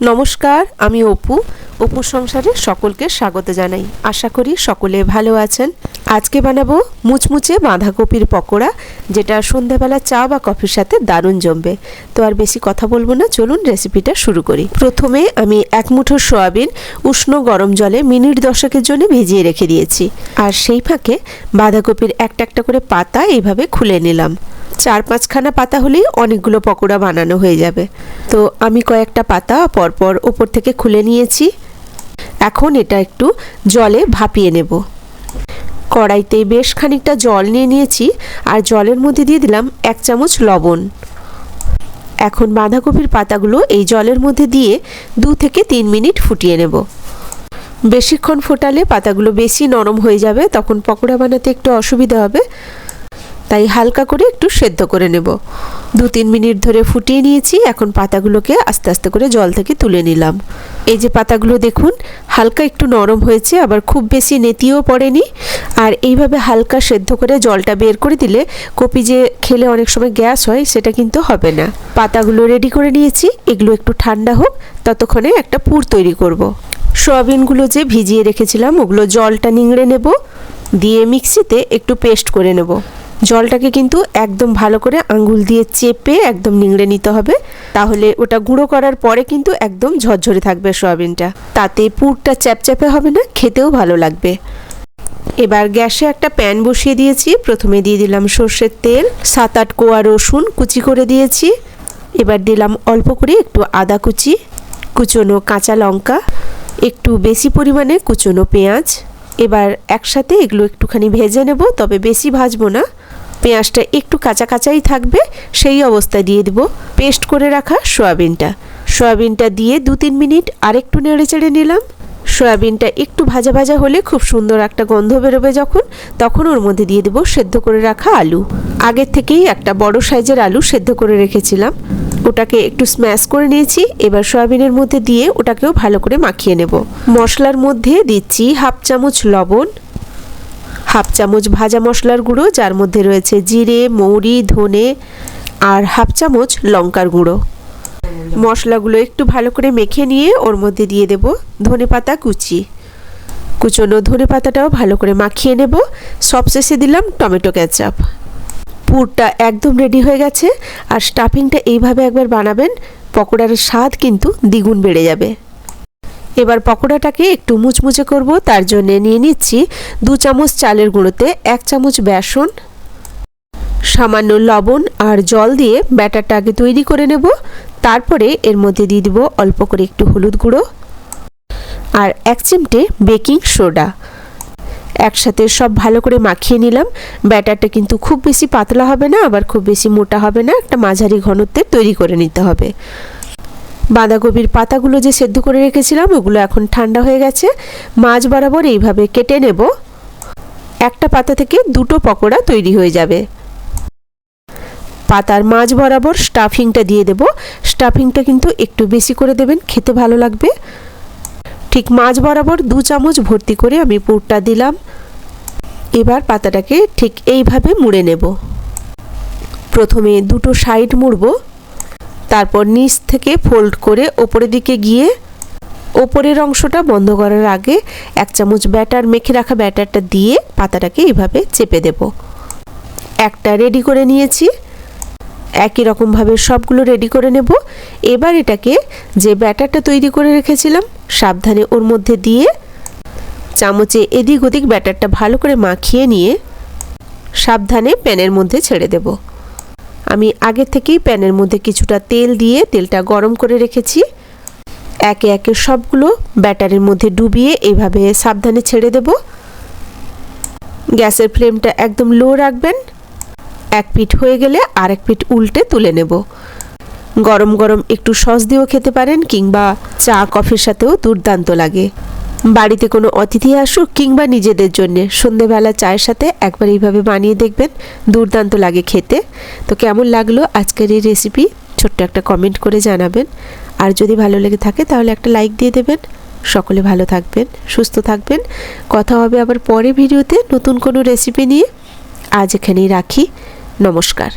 নমস্কার, আমি অপুর সংসারে সকলকে স্বাগত জানাই। আশা করি সকলে ভালো আছেন। আজকে বানাবো মুচমুচে বাঁধাকপির পকোড়া, যেটা সন্ধ্যাবেলা চা বা কফির সাথে দারুণ জমবে। তো আর বেশি কথা বলবো না, চলুন রেসিপিটা শুরু করি। প্রথমে আমি এক মুঠো সয়াবিন উষ্ণ গরম জলে মিনিট 10 জন্য ভিজিয়ে রেখে দিয়েছি। আর সেই ফাঁকে বাঁধাকপির একটা একটা করে পাতা এইভাবে খুলে নিলাম। 4-5খানা পাতা হলেই অনেকগুলো পকোড়া বানানো হয়ে যাবে। তো আমি কয়েকটা পাতা পরপর ওপর থেকে খুলে নিয়েছি। এখন এটা একটু জলে ভাপিয়ে নেব। কড়াইতে বেশ খানিকটা জল নিয়ে নিয়েছি, আর জলের মধ্যে দিয়ে দিলাম 1 চামচ লবণ। এখন বাঁধাকপির পাতাগুলো এই জলের মধ্যে দিয়ে 2 থেকে 3 মিনিট ফুটিয়ে নেব। বেশিক্ষণ ফোটালে পাতাগুলো বেশি নরম হয়ে যাবে, তখন পকোড়া বানাতে একটু অসুবিধা হবে। তাই হালকা করে একটু সেদ্ধ করে নেব। 2-3 মিনিট ধরে ফুটিয়ে নিয়েছি। এখন পাতাগুলোকে আস্তে আস্তে করে জল থেকে তুলে নিলাম। এই যে পাতাগুলো দেখুন, হালকা একটু নরম হয়েছে, আবার খুব বেশি নেতিয়েও পড়েনি। আর এইভাবে হালকা সেদ্ধ করে জলটা বের করে দিলে কপি যে খেলে অনেক সময় গ্যাস হয়, সেটা কিন্তু হবে না। পাতাগুলো রেডি করে নিয়েছি, এগুলো একটু ঠান্ডা হোক, ততক্ষণে একটা পুর তৈরি করব। সয়াবিনগুলো যে ভিজিয়ে রেখেছিলাম, ওগুলো জলটা নিংড়ে নেব, দিয়ে মিক্সিতে একটু পেস্ট করে নেব। জলটাকে কিন্তু একদম ভালো করে আঙ্গুল দিয়ে চেপে একদম নিংড়ে নিতে হবে, তাহলে ওটা গুঁড়ো করার পরে কিন্তু একদম ঝরঝরে থাকবে সয়াবিনটা। তাতে পুরটা চ্যাপচ্যাপে হবে না, খেতেও ভালো লাগবে। এবার গ্যাসে একটা প্যান বসিয়ে দিয়েছি। প্রথমে দিয়ে দিলাম সর্ষের তেল, 7-8 কোয়া রসুন কুচি করে দিয়েছি। এবার দিলাম অল্প করে একটু আদা কুচি, কুচনো কাঁচা লঙ্কা, একটু বেশি পরিমাণে কুচনো পেঁয়াজ। এবার একসাথে এগুলো একটুখানি ভেজে নেব, তবে বেশি ভাজবো না। পেঁয়াজটা একটু কাঁচা কাঁচাই থাকবে, সেই অবস্থায় দিয়ে দেব পেস্ট করে রাখা সয়াবিনটা দিয়ে 2-3 মিনিট আরেকটু নেড়ে চেড়ে নিলাম। সয়াবিনটা একটু ভাজা ভাজা হলে খুব সুন্দর একটা গন্ধ বেরোবে তখন ওর মধ্যে দিয়ে দেব সেদ্ধ করে রাখা আলু। আগের থেকেই একটা বড় সাইজের আলু সেদ্ধ করে রেখেছিলাম, ওটাকে একটু স্ম্যাশ করে নিয়েছি। এবার সয়াবিনের মধ্যে দিয়ে ওটাকেও ভালো করে মাখিয়ে নেব। মশলার মধ্যে দিচ্ছি 1/2 চামচ লবণ, 1/2 চামচ ভাজা মশলার গুঁড়ো, যার মধ্যে রয়েছে জিরে, মৌরি, ধনে, আর 1/2 চামচ লঙ্কার গুঁড়ো। মশলাগুলো একটু ভালো করে মেখে নিয়ে ওর মধ্যে দিয়ে দেব ধনেপাতা কুচনো ধনেপাতাটাও ভালো করে মাখিয়ে নেব। সবশেষে দিলাম টমেটো কেচাপ। পুরটা একদম রেডি হয়ে গেছে। আর স্টাফিংটা এইভাবে একবার বানাবেন, পকোড়ার স্বাদ কিন্তু দ্বিগুণ বেড়ে যাবে। এবার পকোড়াটাকে একটু মুচমুচে করব, তার জন্য নিয়ে নিচ্ছি 2 চামচ চালের গুঁড়োতে 1 চামচ বেসন, সামান্য লবণ আর জল দিয়ে ব্যাটারটা আগে তৈরি করে নেব। তারপরে এর মধ্যে দিয়ে দিব অল্প করে একটু হলুদ গুঁড়ো আর 1 চিমটে বেকিং সোডা। একসাথে সব ভালো করে মাখিয়ে নিলাম। ব্যাটারটা কিন্তু খুব বেশি পাতলা হবে না, আবার খুব বেশি মোটা হবে না, একটা মাঝারি ঘনত্বের তৈরি করে নিতে হবে। বাঁধাকপির পাতাগুলো যে সেদ্ধ করে রেখেছিলাম, ওগুলো এখন ঠান্ডা হয়ে গেছে। মাঝ বরাবর এইভাবে কেটে নেব। একটা পাতা থেকে 2টো পকোড়া তৈরি হয়ে যাবে। পাতার মাঝ বরাবর স্টাফিংটা দিয়ে দেব। স্টাফিংটা কিন্তু একটু বেশি করে দেবেন, খেতে ভালো লাগবে। ঠিক মাঝ বরাবর 2 চামচ ভর্তি করে আমি পুরটা দিলাম। এবার পাতাটাকে ঠিক এইভাবে মুড়ে নেব। প্রথমে 2টো সাইড মুড়ব, তারপর নিচ থেকে ফোল্ড করে ওপরের দিকে গিয়ে ওপরের অংশটা বন্ধ করার আগে 1 চামচ মেখে রাখা ব্যাটারটা দিয়ে পাতাটাকে এইভাবে চেপে দেব। একটা রেডি করে নিয়েছি। একই রকমভাবে সবগুলো রেডি করে নেব। এবার এটাকে যে ব্যাটারটা তৈরি করে রেখেছিলাম, সাবধানে ওর মধ্যে দিয়ে চামচে এদিক ওদিক ব্যাটারটা ভালো করে মাখিয়ে নিয়ে সাবধানে প্যানের মধ্যে ছেড়ে দেব। আমি আগে থেকেই প্যানের মধ্যে কিছুটা তেল দিয়ে তেলটা গরম করে রেখেছি। একে একে সবগুলো ব্যাটারের মধ্যে ডুবিয়ে এইভাবে সাবধানে ছেড়ে দেব। গ্যাসের ফ্লেমটা একদম লো রাখবেন। এক পিঠ হয়ে গেলে আরেক পিঠ উল্টে তুলে নেব। গরম গরম একটু সস দিয়েও খেতে পারেন, কিংবা চা কফির সাথেও দুর্দান্ত লাগে। বাড়িতে কোনো অতিথি আসুক কিংবা নিজেদের জন্য সন্ধেবেলা চায়ের সাথে একবার এইভাবে বানিয়ে দেখবেন, দুর্দান্ত লাগে খেতে। তো কেমন লাগলো আজকের এই রেসিপি, ছোট্ট একটা কমেন্ট করে জানাবেন। আর যদি ভালো লেগে থাকে তাহলে একটা লাইক দিয়ে দেবেন। সকলে ভালো থাকবেন, সুস্থ থাকবেন। কথা হবে আবার পরে ভিডিওতে নতুন কোনো রেসিপি নিয়ে। আজ এখানেই রাখি। নমস্কার।